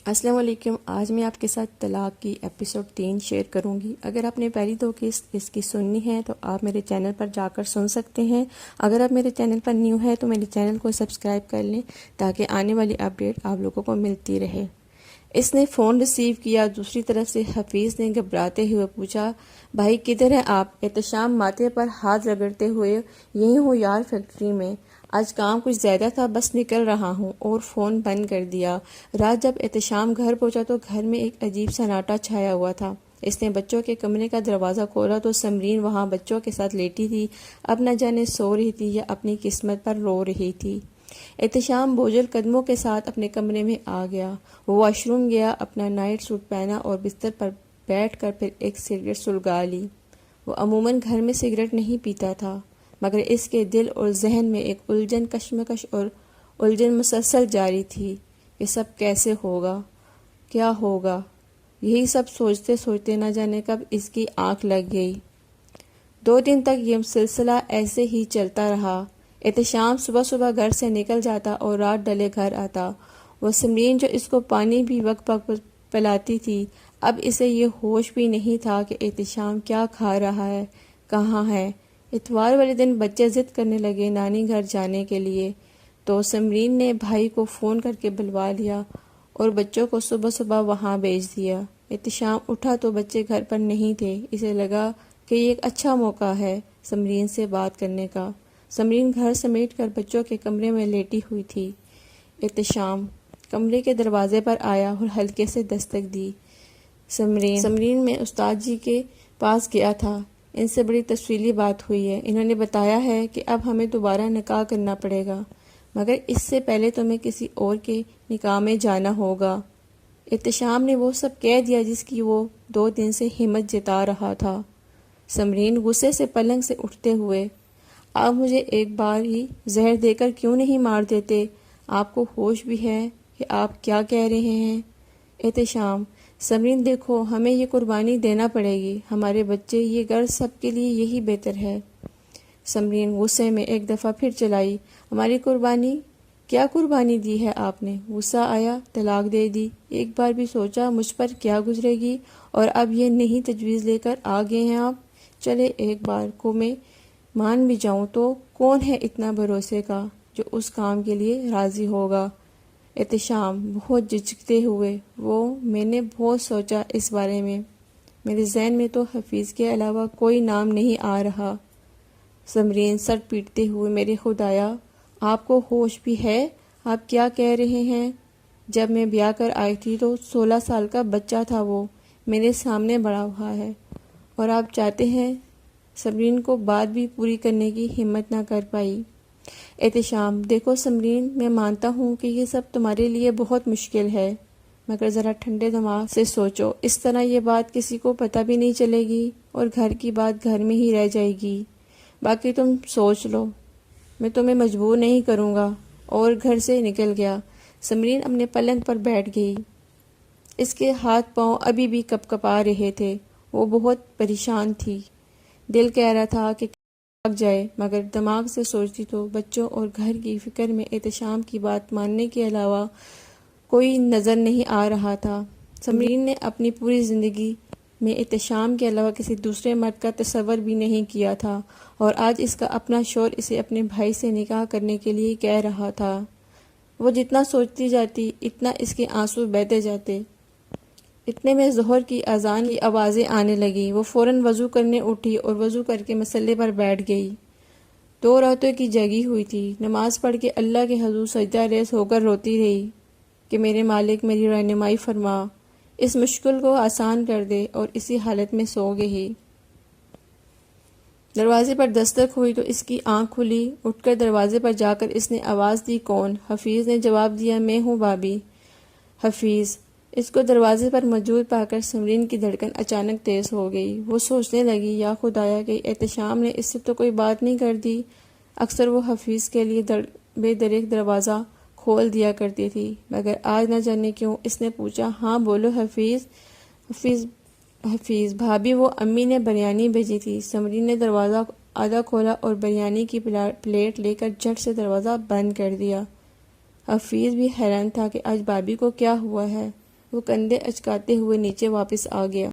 السلام علیکم۔ آج میں آپ کے ساتھ طلاق کی ایپیسوڈ 3 شیئر کروں گی۔ اگر آپ نے پہلی 2 قسط اس کی سننی ہے تو آپ میرے چینل پر جا کر سن سکتے ہیں۔ اگر آپ میرے چینل پر نیو ہے تو میرے چینل کو سبسکرائب کر لیں تاکہ آنے والی اپڈیٹ آپ لوگوں کو ملتی رہے۔ اس نے فون ریسیو کیا۔ دوسری طرف سے حفیظ نے گھبراتے ہوئے پوچھا، بھائی کدھر ہیں آپ؟ احتشام ماتھے پر ہاتھ رگڑتے ہوئے، یہیں ہوں یار، فیکٹری میں۔ آج کام کچھ زیادہ تھا، بس نکل رہا ہوں، اور فون بند کر دیا۔ رات جب احتشام گھر پہنچا تو گھر میں ایک عجیب سناٹا چھایا ہوا تھا۔ اس نے بچوں کے کمرے کا دروازہ کھولا تو سمرین وہاں بچوں کے ساتھ لیٹی تھی، اب نہ جانے سو رہی تھی یا اپنی قسمت پر رو رہی تھی۔ احتشام بوجھل قدموں کے ساتھ اپنے کمرے میں آ گیا۔ وہ واش روم گیا، اپنا نائٹ سوٹ پہنا اور بستر پر بیٹھ کر پھر ایک سگریٹ سلگا لی۔ وہ عموماً گھر میں سگریٹ نہیں پیتا تھا، مگر اس کے دل اور ذہن میں ایک الجھن، کشمکش اور الجھن مسلسل جاری تھی کہ سب کیسے ہوگا، کیا ہوگا۔ یہی سب سوچتے سوچتے نہ جانے کب اس کی آنکھ لگ گئی۔ 2 دن تک یہ سلسلہ ایسے ہی چلتا رہا۔ احتشام صبح صبح گھر سے نکل جاتا اور رات ڈلے گھر آتا۔ وہ سمرین جو اس کو پانی بھی وقت وقت پلاتی تھی، اب اسے یہ ہوش بھی نہیں تھا کہ احتشام کیا کھا رہا ہے، کہاں ہے۔ اتوار والے دن بچے ضد کرنے لگے نانی گھر جانے کے لیے، تو سمرین نے بھائی کو فون کر کے بلوا لیا اور بچوں کو صبح صبح وہاں بھیج دیا۔ احتشام اٹھا تو بچے گھر پر نہیں تھے۔ اسے لگا کہ یہ ایک اچھا موقع ہے سمرین سے بات کرنے کا۔ سمرین گھر سمیٹ کر بچوں کے کمرے میں لیٹی ہوئی تھی۔ احتشام کمرے کے دروازے پر آیا اور ہلکے سے دستک دی۔ سمرین میں استاد جی کے پاس گیا تھا، ان سے بڑی تفصیلی بات ہوئی ہے۔ انہوں نے بتایا ہے کہ اب ہمیں دوبارہ نکاح کرنا پڑے گا، مگر اس سے پہلے تمہیں کسی اور کے نکاح میں جانا ہوگا۔ احتشام نے وہ سب کہہ دیا جس کی وہ 2 دن سے ہمت جتا رہا تھا۔ سمرین غصے سے پلنگ سے اٹھتے ہوئے، آپ مجھے ایک بار ہی زہر دے کر کیوں نہیں مار دیتے؟ آپ کو ہوش بھی ہے کہ آپ کیا کہہ رہے ہیں؟ احتشام، سمرین دیکھو، ہمیں یہ قربانی دینا پڑے گی، ہمارے بچے، یہ گھر، سب کے لیے یہی بہتر ہے۔ سمرین غصے میں ایک دفعہ پھر چلائی، ہماری قربانی؟ کیا قربانی دی ہے آپ نے؟ غصہ آیا، طلاق دے دی۔ ایک بار بھی سوچا مجھ پر کیا گزرے گی؟ اور اب یہ نہیں تجویز لے کر آ گئے ہیں آپ؟ چلے ایک بار کو میں مان بھی جاؤں تو کون ہے اتنا بھروسے کا جو اس کام کے لیے راضی ہوگا؟ احتشام بہت جھجکتے ہوئے، میں نے بہت سوچا اس بارے میں، میرے ذہن میں تو حفیظ کے علاوہ کوئی نام نہیں آ رہا۔ سمرین سر پیٹتے ہوئے، میرے خدایا، آپ کو ہوش بھی ہے؟ آپ کیا کہہ رہے ہیں؟ جب میں بیاہ کر آئی تھی تو 16 سال کا بچہ تھا، وہ میرے سامنے بڑا ہوا ہے، اور آپ چاہتے ہیں؟ سمرین کو بات بھی پوری کرنے کی ہمت نہ کر پائی۔ احتشام، دیکھو سمرین، میں مانتا ہوں کہ یہ سب تمہارے لیے بہت مشکل ہے، مگر ذرا ٹھنڈے دماغ سے سوچو، اس طرح یہ بات کسی کو پتہ بھی نہیں چلے گی اور گھر کی بات گھر میں ہی رہ جائے گی۔ باقی تم سوچ لو، میں تمہیں مجبور نہیں کروں گا۔ اور گھر سے نکل گیا۔ سمرین اپنے پلنگ پر بیٹھ گئی۔ اس کے ہاتھ پاؤں ابھی بھی کپ کپا رہے تھے۔ وہ بہت پریشان تھی۔ دل کہہ رہا تھا کہ بھاگ جائے، مگر دماغ سے سوچتی تو بچوں اور گھر کی فکر میں احتشام کی بات ماننے کے علاوہ کوئی نظر نہیں آ رہا تھا۔ سمرین نے اپنی پوری زندگی میں احتشام کے علاوہ کسی دوسرے مرد کا تصور بھی نہیں کیا تھا، اور آج اس کا اپنا شوہر اسے اپنے بھائی سے نکاح کرنے کے لیے کہہ رہا تھا۔ وہ جتنا سوچتی جاتی اتنا اس کے آنسو بہتے جاتے۔ اتنے میں ظہر کی اذان کی آوازیں آنے لگیں۔ وہ فوراً وضو کرنے اٹھی اور وضو کر کے مصلے پر بیٹھ گئی۔ 2 راتوں کی جگی ہوئی تھی۔ نماز پڑھ کے اللہ کے حضور سجدہ ریز ہو کر روتی رہی کہ میرے مالک، میری رہنمائی فرما، اس مشکل کو آسان کر دے، اور اسی حالت میں سو گئی۔ دروازے پر دستک ہوئی تو اس کی آنکھ کھلی۔ اٹھ کر دروازے پر جا کر اس نے آواز دی، کون؟ حفیظ نے جواب دیا، میں ہوں بھابی۔ حفیظ اس کو دروازے پر موجود پا کر سمرین کی دھڑکن اچانک تیز ہو گئی۔ وہ سوچنے لگی، یا خدایا، کہ احتشام نے اس سے تو کوئی بات نہیں کر دی۔ اکثر وہ حفیظ کے لیے بے دریغ دروازہ کھول دیا کرتی تھی، مگر آج نہ جانے کیوں اس نے پوچھا، ہاں بولو حفیظ۔ حفیظ بھابی، وہ امی نے بریانی بھیجی تھی۔ سمرین نے دروازہ آدھا کھولا اور بریانی کی پلیٹ لے کر جھٹ سے دروازہ بند کر دیا۔ حفیظ بھی حیران تھا کہ آج بھابی کو کیا ہوا ہے۔ وہ کندھے اچکاتے ہوئے نیچے واپس آ گیا۔